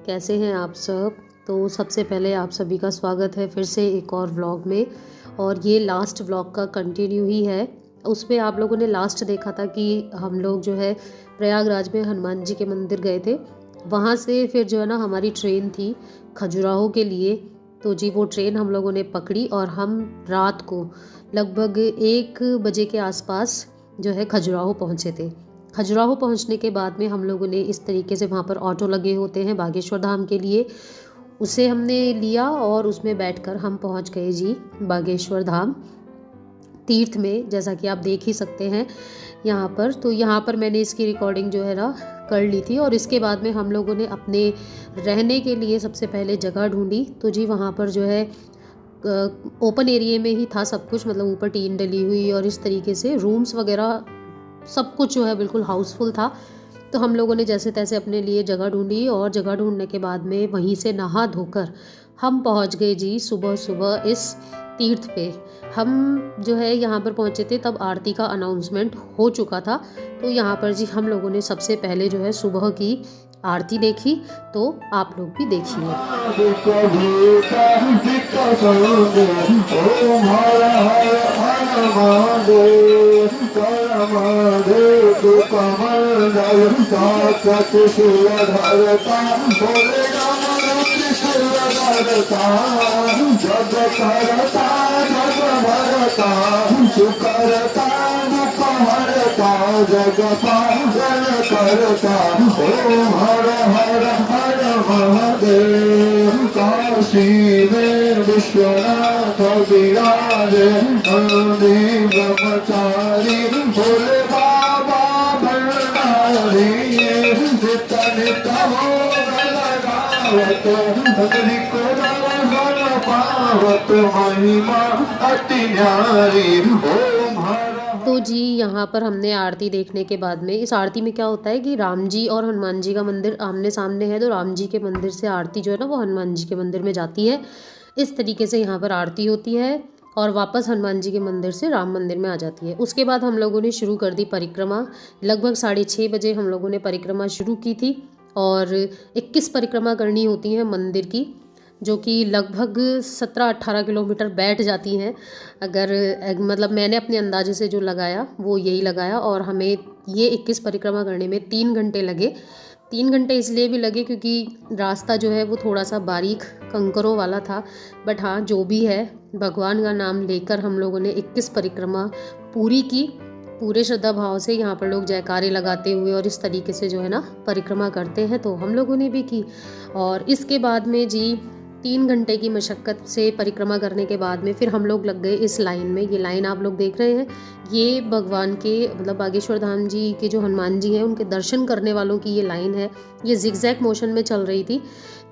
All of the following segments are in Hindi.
कैसे हैं आप सब। तो सबसे पहले आप सभी का स्वागत है फिर से एक और व्लॉग में। और ये लास्ट व्लॉग का कंटिन्यू ही है। उसमें आप लोगों ने लास्ट देखा था कि हम लोग जो है प्रयागराज में हनुमान जी के मंदिर गए थे। वहाँ से फिर जो है ना हमारी ट्रेन थी खजुराहो के लिए। तो जी वो ट्रेन हम लोगों ने पकड़ी और हम रात को लगभग 1 बजे के आसपास जो है खजुराहो पहुँचे थे। खजुराहो पहुंचने के बाद में हम लोगों ने इस तरीके से वहाँ पर ऑटो लगे होते हैं बागेश्वर धाम के लिए, उसे हमने लिया और उसमें बैठकर हम पहुंच गए जी बागेश्वर धाम तीर्थ में, जैसा कि आप देख ही सकते हैं यहाँ पर। तो यहाँ पर मैंने इसकी रिकॉर्डिंग जो है ना कर ली थी। और इसके बाद में हम लोगों ने अपने रहने के लिए सबसे पहले जगह ढूंढी। तो जी वहाँ पर जो है ओपन एरिया में ही था सब कुछ, मतलब ऊपर टीन डली हुई और इस तरीके से रूम्स वगैरह सब कुछ जो है बिल्कुल हाउसफुल था। तो हम लोगों ने जैसे तैसे अपने लिए जगह ढूंढी और जगह ढूंढने के बाद में वहीं से नहा धोकर हम पहुंच गए जी सुबह सुबह इस तीर्थ पे। हम जो है यहाँ पर पहुँचे थे तब आरती का अनाउंसमेंट हो चुका था। तो यहाँ पर जी हम लोगों ने सबसे पहले जो है सुबह की आरती देखी। तो आप लोग भी देखिए। जग पालन करता ओम हर हर हर महादेव। काशी में विश्वनाथ विराजे नंदी ब्रह्मचारी भोले बाबा भंडारी। नित नित भोग लगावत अग्नि को दर्शन पावत महिमा अति न्यारी ओम हर। तो जी यहाँ पर हमने आरती देखने के बाद में, इस आरती में क्या होता है कि राम जी और हनुमान जी का मंदिर आमने सामने है। तो राम जी के मंदिर से आरती जो है ना वो हनुमान जी के मंदिर में जाती है। इस तरीके से यहाँ पर आरती होती है और वापस हनुमान जी के मंदिर से राम मंदिर में आ जाती है। उसके बाद हम लोगों ने शुरू कर दी परिक्रमा। लगभग 6:30 बजे हम लोगों ने परिक्रमा शुरू की थी और 21 परिक्रमा करनी होती हैं मंदिर की, जो कि लगभग 17-18 किलोमीटर बैठ जाती हैं। अगर मतलब मैंने अपने अंदाजे से जो लगाया वो यही लगाया और हमें ये 21 परिक्रमा करने में 3 घंटे लगे। 3 घंटे इसलिए भी लगे क्योंकि रास्ता जो है वो थोड़ा सा बारीक कंकरों वाला था। बट हाँ जो भी है, भगवान का नाम लेकर हम लोगों ने 21 परिक्रमा पूरी की। पूरे श्रद्धा भाव से यहाँ पर लोग जयकारे लगाते हुए और इस तरीके से जो है ना परिक्रमा करते हैं। तो हम लोगों ने भी की। और इसके बाद में जी 3 घंटे की मशक्क़त से परिक्रमा करने के बाद में फिर हम लोग लग गए इस लाइन में। ये लाइन आप लोग देख रहे हैं, ये भगवान के मतलब बागेश्वर धाम जी के जो हनुमान जी हैं उनके दर्शन करने वालों की ये लाइन है। ये जिगजैग मोशन में चल रही थी।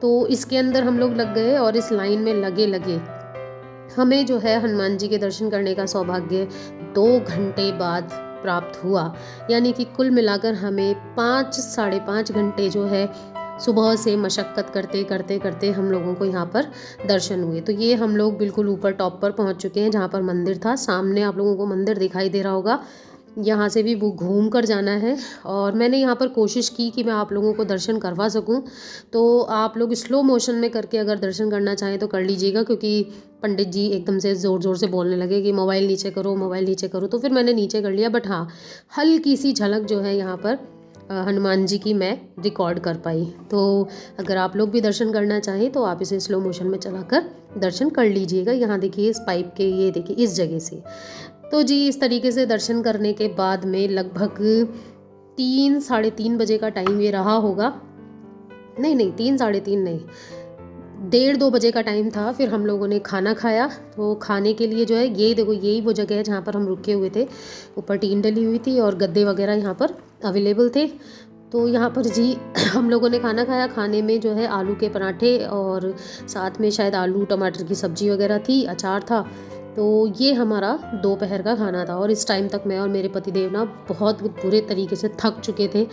तो इसके अंदर हम लोग लग गए और इस लाइन में लगे लगे हमें जो है हनुमान जी के दर्शन करने का सौभाग्य 2 घंटे बाद प्राप्त हुआ। यानी कि कुल मिलाकर हमें 5-5.5 घंटे जो है सुबह से मशक्क़त करते करते करते हम लोगों को यहाँ पर दर्शन हुए। तो ये हम लोग बिल्कुल ऊपर टॉप पर पहुँच चुके हैं जहाँ पर मंदिर था। सामने आप लोगों को मंदिर दिखाई दे रहा होगा, यहाँ से भी वो घूम कर जाना है। और मैंने यहाँ पर कोशिश की कि मैं आप लोगों को दर्शन करवा सकूँ। तो आप लोग स्लो मोशन में करके अगर दर्शन करना चाहें तो कर लीजिएगा, क्योंकि पंडित जी एकदम से ज़ोर ज़ोर से बोलने लगे कि मोबाइल नीचे करो, मोबाइल नीचे करो। तो फिर मैंने नीचे कर लिया। बट हाँ हल्की सी झलक जो है यहाँ पर हनुमान जी की मैं रिकॉर्ड कर पाई। तो अगर आप लोग भी दर्शन करना चाहें तो आप इसे स्लो मोशन में चलाकर दर्शन कर लीजिएगा। यहाँ देखिए इस पाइप के, ये देखिए इस जगह से। तो जी इस तरीके से दर्शन करने के बाद में लगभग 3-3:30 बजे का टाइम ये रहा होगा। नहीं 3-3:30 नहीं, 1:30-2 बजे का टाइम था। फिर हम लोगों ने खाना खाया। तो खाने के लिए जो है ये देखो यही वो जगह है जहाँ पर हम रुके हुए थे। ऊपर टीन डली हुई थी और गद्दे वगैरह यहाँ पर अवेलेबल थे। तो यहाँ पर जी हम लोगों ने खाना खाया। खाने में जो है आलू के पराठे और साथ में शायद आलू टमाटर की सब्जी वगैरह थी, अचार था। तो ये हमारा दोपहर का खाना था। और इस टाइम तक मैं और मेरे पतिदेव ना बहुत बुरे तरीके से थक चुके थे।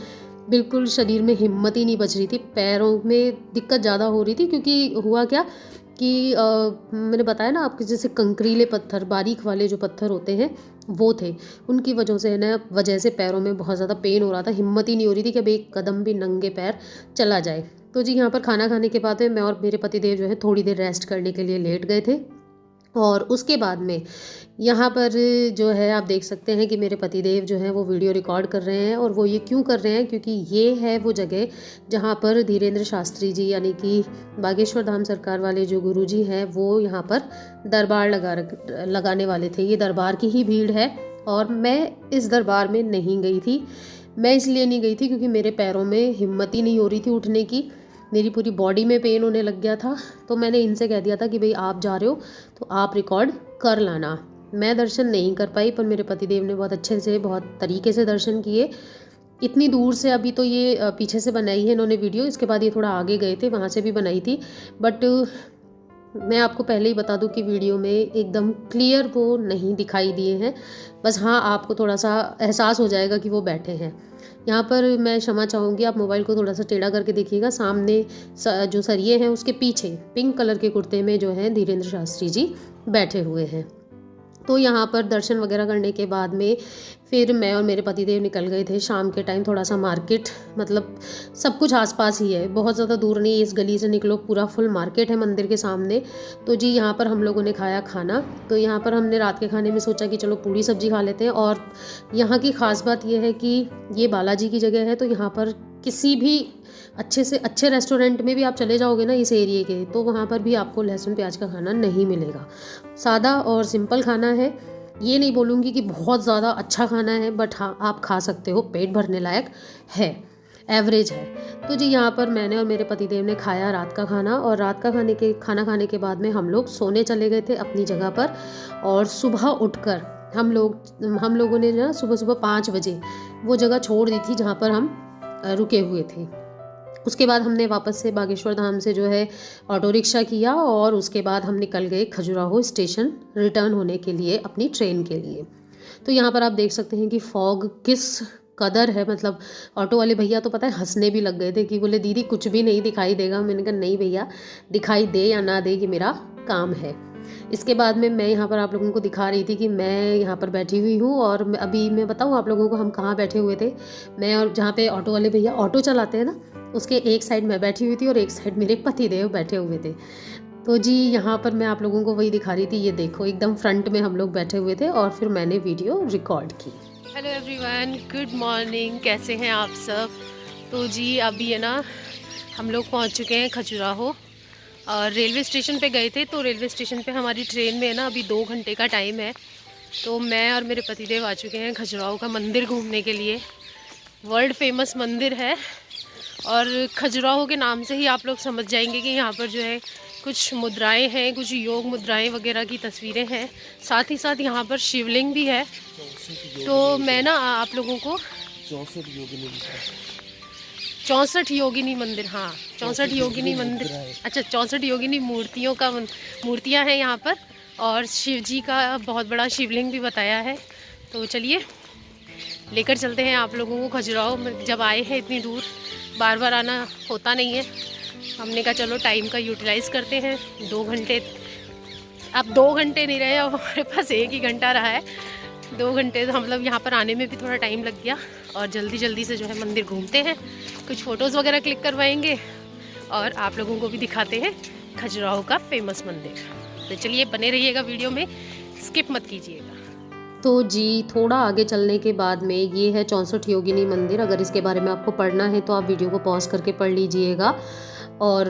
बिल्कुल शरीर में हिम्मत ही नहीं बच रही थी, पैरों में दिक्कत ज़्यादा हो रही थी। क्योंकि हुआ क्या कि मैंने बताया ना आपके, जैसे कंकरीले पत्थर, बारीक वाले जो पत्थर होते हैं वो थे, उनकी वजह से पैरों में बहुत ज़्यादा पेन हो रहा था। हिम्मत ही नहीं हो रही थी कि अब एक कदम भी नंगे पैर चला जाए। तो जी यहाँ पर खाना खाने के बाद में मैं और मेरे पतिदेव जो है थोड़ी देर रेस्ट करने के लिए लेट गए थे। और उसके बाद में यहाँ पर जो है आप देख सकते हैं कि मेरे पतिदेव जो हैं वो वीडियो रिकॉर्ड कर रहे हैं। और वो ये क्यों कर रहे हैं, क्योंकि ये है वो जगह जहाँ पर धीरेन्द्र शास्त्री जी यानी कि बागेश्वर धाम सरकार वाले जो गुरुजी हैं वो यहाँ पर दरबार लगाने वाले थे। ये दरबार की ही भीड़ है और मैं इस दरबार में नहीं गई थी। मैं इसलिए नहीं गई थी क्योंकि मेरे पैरों में हिम्मत ही नहीं हो रही थी उठने की, मेरी पूरी बॉडी में पेन होने लग गया था। तो मैंने इनसे कह दिया था कि भाई आप जा रहे हो तो आप रिकॉर्ड कर लाना। मैं दर्शन नहीं कर पाई, पर मेरे पतिदेव ने बहुत अच्छे से बहुत तरीके से दर्शन किए। इतनी दूर से, अभी तो ये पीछे से बनाई है इन्होंने वीडियो, इसके बाद ये थोड़ा आगे गए थे, वहाँ से भी बनाई थी। बट मैं आपको पहले ही बता दूं कि वीडियो में एकदम क्लियर वो नहीं दिखाई दिए हैं। बस हाँ, आपको थोड़ा सा एहसास हो जाएगा कि वो बैठे हैं। यहाँ पर मैं क्षमा चाहूँगी, आप मोबाइल को थोड़ा सा टेढ़ा करके देखिएगा। सामने जो सरिये हैं उसके पीछे पिंक कलर के कुर्ते में जो है धीरेन्द्र शास्त्री जी बैठे हुए हैं। तो यहाँ पर दर्शन वगैरह करने के बाद में फिर मैं और मेरे पतिदेव निकल गए थे शाम के टाइम थोड़ा सा मार्केट, मतलब सब कुछ आसपास ही है, बहुत ज़्यादा दूर नहीं, इस गली से निकलो पूरा फुल मार्केट है मंदिर के सामने। तो जी यहाँ पर हम लोगों ने खाया खाना। तो यहाँ पर हमने रात के खाने में सोचा कि चलो पूड़ी सब्जी खा लेते हैं। और यहाँ की ख़ास बात यह है कि ये बालाजी की जगह है, तो यहाँ पर किसी भी अच्छे से अच्छे रेस्टोरेंट में भी आप चले जाओगे ना इस एरिए के, तो वहाँ पर भी आपको लहसुन प्याज का खाना नहीं मिलेगा। सादा और सिंपल खाना है। ये नहीं बोलूँगी कि बहुत ज़्यादा अच्छा खाना है, बट हाँ आप खा सकते हो, पेट भरने लायक है, एवरेज है। तो जी यहाँ पर मैंने और मेरे पतिदेव ने खाया रात का खाना। और रात का खाना खाने के बाद में हम लोग सोने चले गए थे अपनी जगह पर। और सुबह उठकर हम लोगों ने ना सुबह 5 बजे वो जगह छोड़ दी थी जहाँ पर हम रुके हुए थे। उसके बाद हमने वापस से बागेश्वर धाम से जो है ऑटो रिक्शा किया और उसके बाद हम निकल गए खजुराहो स्टेशन रिटर्न होने के लिए अपनी ट्रेन के लिए। तो यहाँ पर आप देख सकते हैं कि फॉग किस कदर है, मतलब ऑटो वाले भैया तो पता है हंसने भी लग गए थे कि बोले दीदी कुछ भी नहीं दिखाई देगा। मैंने कहा नहीं भैया, दिखाई दे या ना दे ये मेरा काम है। इसके बाद में मैं यहाँ पर आप लोगों को दिखा रही थी कि मैं यहाँ पर बैठी हुई हूँ। और अभी मैं बताऊँ आप लोगों को हम कहाँ बैठे हुए थे। मैं और जहाँ पे ऑटो वाले भैया ऑटो चलाते हैं ना, उसके एक साइड मैं बैठी हुई थी और एक साइड मेरे पतिदेव बैठे हुए थे। तो जी यहाँ पर मैं आप लोगों को वही दिखा रही थी, ये देखो एकदम फ्रंट में हम लोग बैठे हुए थे और फिर मैंने वीडियो रिकॉर्ड की। हेलो एवरीवन, गुड मॉर्निंग, कैसे हैं आप सब। तो जी अभी है ना हम लोग पहुँच चुके हैं खजुराहो और रेलवे स्टेशन पे गए थे। तो रेलवे स्टेशन पे हमारी ट्रेन में है ना अभी 2 घंटे का टाइम है। तो मैं और मेरे पतिदेव आ चुके हैं खजुराहो का मंदिर घूमने के लिए। वर्ल्ड फेमस मंदिर है और खजुराहो के नाम से ही आप लोग समझ जाएंगे कि यहाँ पर जो है कुछ मुद्राएं हैं, कुछ योग मुद्राएं वगैरह की तस्वीरें हैं। साथ ही साथ यहाँ पर शिवलिंग भी है। तो मैं ना आप लोगों को 64 योगिनी मंदिर, हाँ 64 योगिनी मंदिर, अच्छा 64 योगिनी मूर्तियाँ हैं यहाँ पर। और शिव जी का बहुत बड़ा शिवलिंग भी बताया है। तो चलिए लेकर चलते हैं आप लोगों को खजुराहो में। जब आए हैं इतनी दूर, बार बार आना होता नहीं है, हमने कहा चलो टाइम का यूटिलाइज़ करते हैं। 2 घंटे, अब 2 घंटे नहीं रहे, अब हमारे पास 1 ही घंटा रहा है। 2 घंटे तो मतलब यहाँ पर आने में भी थोड़ा टाइम लग गया। और जल्दी से जो है मंदिर घूमते हैं, कुछ फ़ोटोज़ वगैरह क्लिक करवाएंगे और आप लोगों को भी दिखाते हैं खजुराहो का फेमस मंदिर। तो चलिए बने रहिएगा वीडियो में, स्किप मत कीजिएगा। तो जी थोड़ा आगे चलने के बाद में ये है 64 योगिनी मंदिर। अगर इसके बारे में आपको पढ़ना है तो आप वीडियो को पॉज करके पढ़ लीजिएगा। और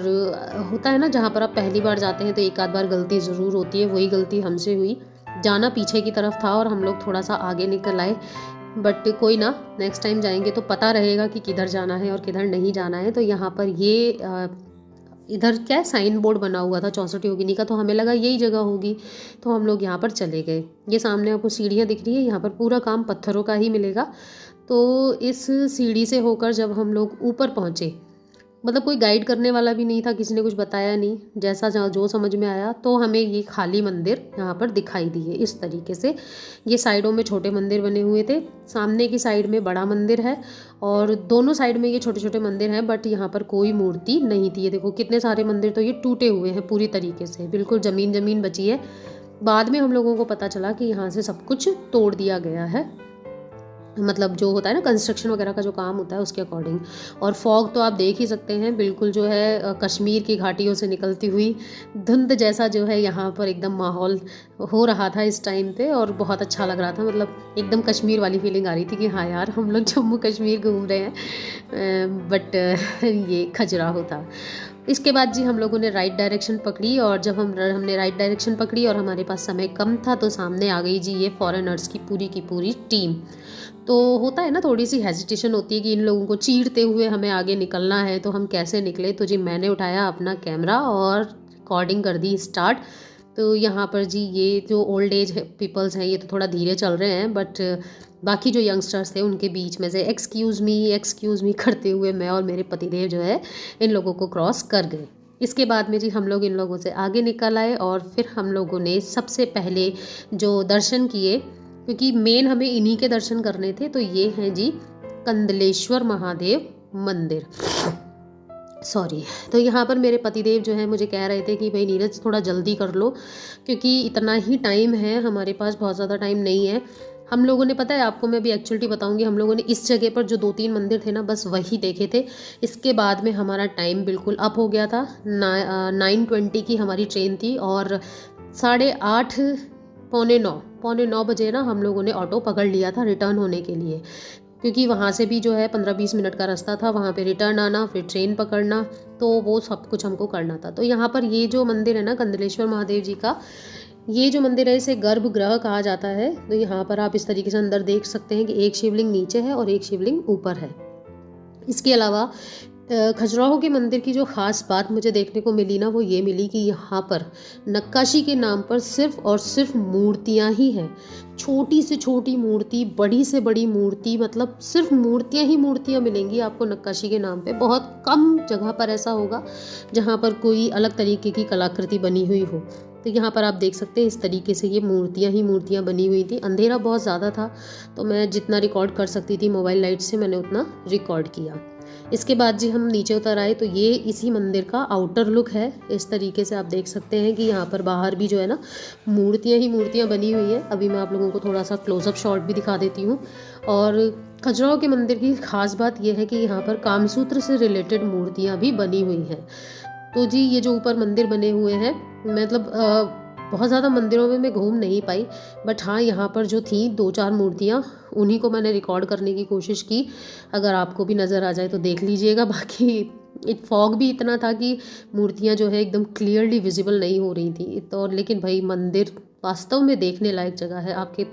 होता है ना जहाँ पर आप पहली बार जाते हैं तो एक आध बार गलती ज़रूर होती है, वही गलती हमसे हुई। जाना पीछे की तरफ था और हम लोग थोड़ा सा आगे निकल आए, बट कोई ना, नेक्स्ट टाइम जाएंगे तो पता रहेगा कि किधर जाना है और किधर नहीं जाना है। तो यहाँ पर ये इधर क्या साइन बोर्ड बना हुआ था 64 योगिनी का, तो हमें लगा यही जगह होगी, तो हम लोग यहाँ पर चले गए। ये सामने आपको सीढ़ियाँ दिख रही है, यहाँ पर पूरा काम पत्थरों का ही मिलेगा। तो इस सीढ़ी से होकर जब हम लोग ऊपर पहुँचे, मतलब कोई गाइड करने वाला भी नहीं था, किसी ने कुछ बताया नहीं, जैसा जो समझ में आया, तो हमें ये खाली मंदिर यहाँ पर दिखाई दिए इस तरीके से। ये साइडों में छोटे मंदिर बने हुए थे, सामने की साइड में बड़ा मंदिर है और दोनों साइड में ये छोटे छोटे मंदिर हैं, बट यहाँ पर कोई मूर्ति नहीं थी। ये देखो कितने सारे मंदिर तो ये टूटे हुए हैं पूरी तरीके से, बिल्कुल ज़मीन बची है। बाद में हम लोगों को पता चला कि यहाँ से सब कुछ तोड़ दिया गया है। मतलब जो होता है ना कंस्ट्रक्शन वगैरह का जो काम होता है उसके अकॉर्डिंग। और फॉग तो आप देख ही सकते हैं, बिल्कुल जो है कश्मीर की घाटियों से निकलती हुई धुंध जैसा जो है यहाँ पर एकदम माहौल हो रहा था इस टाइम पे, और बहुत अच्छा लग रहा था। मतलब एकदम कश्मीर वाली फीलिंग आ रही थी कि हाँ यार हम लोग जम्मू कश्मीर घूम रहे हैं, बट ये खजुराहो था। इसके बाद जी हम लोगों ने राइट डायरेक्शन पकड़ी, और जब हमने राइट डायरेक्शन पकड़ी और हमारे पास समय कम था तो सामने आ गई जी ये फॉरेनर्स की पूरी टीम। तो होता है ना, थोड़ी सी हेजिटेशन होती है कि इन लोगों को चीरते हुए हमें आगे निकलना है, तो हम कैसे निकले। तो जी मैंने उठाया अपना कैमरा और रिकॉर्डिंग कर दी स्टार्ट। तो यहाँ पर जी ये जो ओल्ड एज पीपल्स हैं ये तो थोड़ा धीरे चल रहे हैं, बट बाकी जो यंगस्टर्स थे उनके बीच में से एक्सक्यूज़ मी करते हुए मैं और मेरे पतिदेव जो है इन लोगों को क्रॉस कर गए। इसके बाद में जी हम लोग इन लोगों से आगे निकल आए, और फिर हम लोगों ने सबसे पहले जो दर्शन किए, क्योंकि मेन हमें इन्हीं के दर्शन करने थे, तो ये हैं जी कंदलेश्वर महादेव मंदिर। सॉरी। तो यहाँ पर मेरे पतिदेव जो है मुझे कह रहे थे कि भाई नीरज थोड़ा जल्दी कर लो, क्योंकि इतना ही टाइम है हमारे पास, बहुत ज़्यादा टाइम नहीं है। हम लोगों ने, पता है आपको मैं अभी एक्चुअली बताऊंगी, हम लोगों ने इस जगह पर जो 2-3 मंदिर थे ना बस वही देखे थे। इसके बाद में हमारा टाइम बिल्कुल अप हो गया था। 9:20 की हमारी ट्रेन थी, और 8:30 पौने 9 बजे ना हम लोगों ने ऑटो पकड़ लिया था रिटर्न होने के लिए, क्योंकि वहाँ से भी जो है 15-20 मिनट का रास्ता था, वहाँ पे रिटर्न आना फिर ट्रेन पकड़ना, तो वो सब कुछ हमको करना था। तो यहाँ पर ये जो मंदिर है ना कंदलेश्वर महादेव जी का, ये जो मंदिर है इसे गर्भगृह कहा जाता है। तो यहाँ पर आप इस तरीके से अंदर देख सकते हैं कि एक शिवलिंग नीचे है और एक शिवलिंग ऊपर है। इसके अलावा खजुराहो के मंदिर की जो ख़ास बात मुझे देखने को मिली ना, वो ये मिली कि यहाँ पर नक्काशी के नाम पर सिर्फ़ और सिर्फ मूर्तियाँ ही हैं। छोटी से छोटी मूर्ति, बड़ी से बड़ी मूर्ति, मतलब सिर्फ मूर्तियाँ ही मूर्तियाँ मिलेंगी आपको नक्काशी के नाम पे। बहुत कम जगह पर ऐसा होगा जहाँ पर कोई अलग तरीके की कलाकृति बनी हुई हो। तो यहाँ पर आप देख सकते हैं इस तरीके से ये मूर्तियाँ ही मूर्तियाँ बनी हुई थी। अंधेरा बहुत ज़्यादा था, तो मैं जितना रिकॉर्ड कर सकती थी मोबाइल लाइट से मैंने उतना रिकॉर्ड किया। इसके बाद जी हम नीचे उतर आए, तो ये इसी मंदिर का आउटर लुक है। इस तरीके से आप देख सकते हैं कि यहाँ पर बाहर भी जो है ना मूर्तियाँ ही मूर्तियाँ बनी हुई है। अभी मैं आप लोगों को थोड़ा सा क्लोजअप शॉट भी दिखा देती हूँ। और खजुराहो के मंदिर की ख़ास बात यह है कि यहाँ पर कामसूत्र से रिलेटेड मूर्तियाँ भी बनी हुई हैं। तो जी ये जो ऊपर मंदिर बने हुए हैं, मतलब बहुत ज़्यादा मंदिरों में मैं घूम नहीं पाई, बट हाँ यहाँ पर जो थी 2-4 मूर्तियाँ उन्हीं को मैंने रिकॉर्ड करने की कोशिश की। अगर आपको भी नज़र आ जाए तो देख लीजिएगा। बाकी फॉग भी इतना था कि मूर्तियाँ जो है एकदम क्लियरली विजिबल नहीं हो रही थी। तो लेकिन भाई मंदिर वास्तव में देखने लायक जगह है। आपके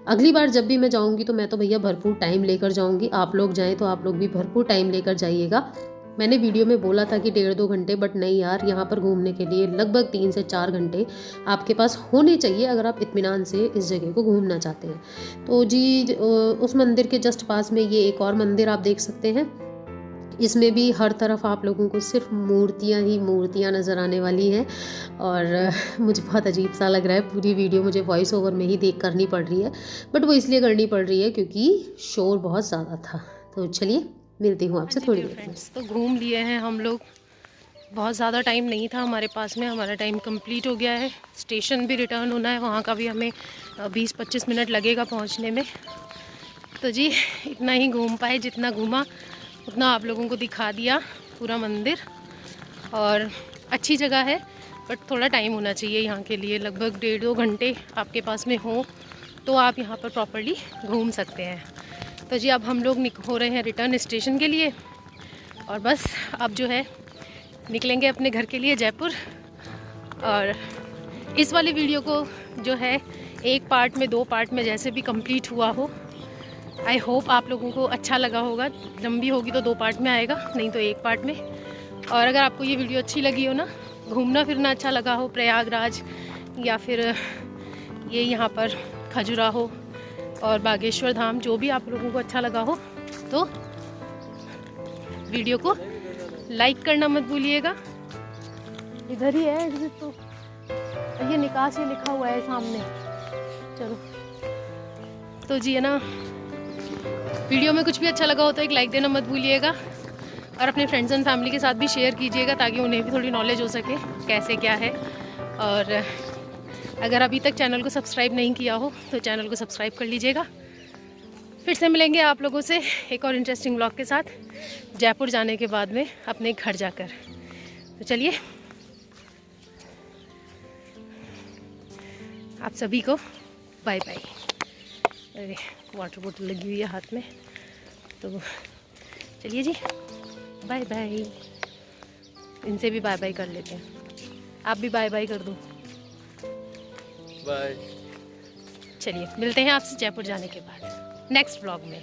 अगली बार जब भी मैं जाऊँगी तो मैं तो भैया भरपूर टाइम लेकर जाऊँगी। आप लोग जाएँ तो आप लोग भी भरपूर टाइम लेकर जाइएगा। मैंने वीडियो में बोला था कि 1.5-2 घंटे, बट नहीं यार, यहाँ पर घूमने के लिए लगभग 3 से 4 घंटे आपके पास होने चाहिए अगर आप इत्मीनान से इस जगह को घूमना चाहते हैं। तो जी उस मंदिर के जस्ट पास में ये एक और मंदिर आप देख सकते हैं। इसमें भी हर तरफ आप लोगों को सिर्फ मूर्तियाँ ही मूर्तियाँ नज़र आने वाली हैं, और मुझे बहुत अजीब सा लग रहा है। पूरी वीडियो मुझे वॉइस ओवर में ही देख करनी पड़ रही है, बट वो इसलिए करनी पड़ रही है क्योंकि शोर बहुत ज़्यादा था। तो चलिए मिलती हूँ आपसे थोड़ी देर में। तो घूम लिए हैं हम लोग, बहुत ज़्यादा टाइम नहीं था हमारे पास में, हमारा टाइम कंप्लीट हो गया है। स्टेशन भी रिटर्न होना है, वहाँ का भी हमें 20-25 मिनट लगेगा पहुँचने में। तो जी इतना ही घूम पाए, जितना घूमा उतना आप लोगों को दिखा दिया पूरा मंदिर। और अच्छी जगह है, बट थोड़ा टाइम होना चाहिए यहाँ के लिए। लगभग 1.5-2 घंटे आपके पास में हो तो आप यहाँ पर प्रॉपर्ली घूम सकते हैं। तो जी अब हम लोग हो रहे हैं रिटर्न स्टेशन के लिए, और बस अब जो है निकलेंगे अपने घर के लिए जयपुर। और इस वाली वीडियो को जो है 1 पार्ट में 2 पार्ट में जैसे भी कंप्लीट हुआ हो, आई होप आप लोगों को अच्छा लगा होगा। लंबी होगी तो 2 पार्ट में आएगा, नहीं तो 1 पार्ट में। और अगर आपको ये वीडियो अच्छी लगी हो ना, घूमना फिरना अच्छा लगा हो प्रयागराज या फिर ये यहाँ पर खजुराहो और बागेश्वर धाम, जो भी आप लोगों को अच्छा लगा हो, तो वीडियो को लाइक करना मत भूलिएगा। इधर ही है एग्जिट, तो ये निकासी लिखा हुआ है सामने। चलो तो जी है ना, वीडियो में कुछ भी अच्छा लगा हो तो एक लाइक देना मत भूलिएगा, और अपने फ्रेंड्स एंड फैमिली के साथ भी शेयर कीजिएगा ताकि उन्हें भी थोड़ी नॉलेज हो सके कैसे क्या है। और अगर अभी तक चैनल को सब्सक्राइब नहीं किया हो तो चैनल को सब्सक्राइब कर लीजिएगा। फिर से मिलेंगे आप लोगों से एक और इंटरेस्टिंग व्लॉग के साथ जयपुर जाने के बाद में अपने घर जाकर। तो चलिए आप सभी को बाय बाय। अरे वाटर बोतल लगी हुई है हाथ में, तो चलिए जी बाय बाय। इनसे भी बाय बाय कर लेते हैं, आप भी बाय बाय कर दो। बाय। चलिए मिलते हैं आपसे जयपुर जाने के बाद नेक्स्ट व्लॉग में।